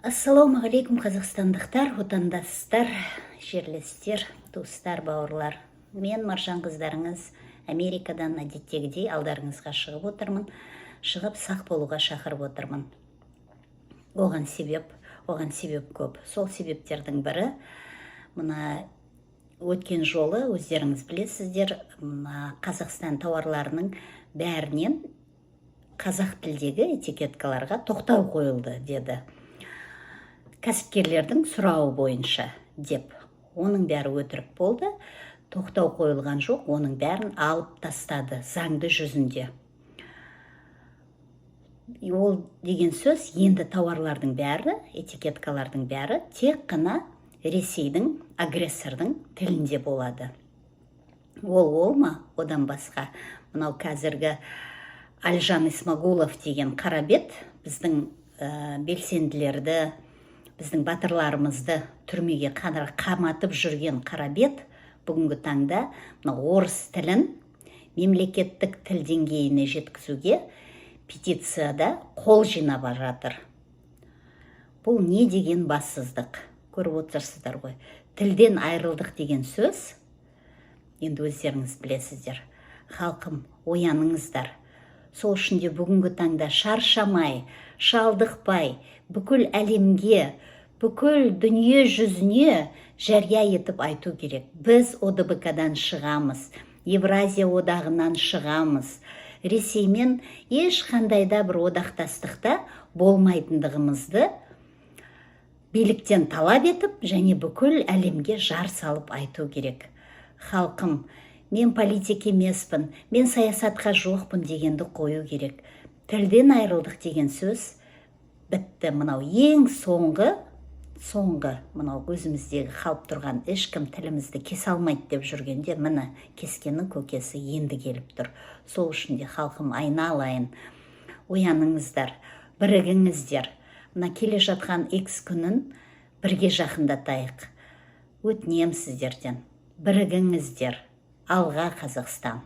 Ассалаумағалейкум, қазақстандықтар, отандастар, жерлестер, туыстар, бауырлар. Мен Маржан қыздарыңыз Америкадан әдеттегідей алдарыңызға шығып отырмын. Шығып сақ болуға шақырып отырмын. Оған себеп көп. Сол себептердің бірі, мына өткен жолы өздеріңіз білесіздер, Қазақстан тауарларының бәрінен қазақ тілдегі этикеткаларға тоқтау қойылды деді. Кәсіпкерлердің сұрауы бойынша деп. Оның бәрі өтірік болды. Тоқтау қойылған жоқ, оның бәрін алып тастады заңды жүзінде. Ол деген сөз, енді тауарлардың бәрі, этикеткалардың бәрі тек қана Ресейдің, агрессордың тілінде болады. Ол ма? Одан басқа. Мынау қазіргі Альжан Исмагулов деген қарабет біздің белсенділерді, біздің батырларымызды түрмеге қаматып жүрген қарабет бүгінгі таңда орыс тілін мемлекеттік тіл деңгейіне жеткізуге петицияда қол жинап жатыр. Бұл не деген бассыздық? Көріп отырсыздар ғой. Тілден айырылдық деген сөз, енді өздеріңіз білесіздер. Халқым, ояныңыздар. Сол үшін де бүгінгі таңда шаршамай, шалдықпай, бүкіл әлемге, бүкіл дүние жүзіне жария етіп айту керек. Біз ОДБК-дан шығамыз, Евразия одағынан шығамыз. Ресеймен ешқандайда бір одақтастықта болмайтындығымызды биліктен талап етіп, және бүкіл әлемге жар салып айту керек. Халқым, мен политик емеспін, мен саясатқа жоқпын дегенді қою керек. Тілден айырылдық деген сөз бітті. Мынау ең соңғы мынау өзіміздегі қалып тұрған ешкім тілімізді кесе алмайды деп жүргенде, міне кескеннің көкесі енді келіп тұр. Сол үшін де халқым, айналайын, ояныңыздар, бірігіңіздер. Мына келе жатқан X күнін бірге жақындатайық. Өтінем сіздерден, бірігіңіздер. Алға Қазақстан!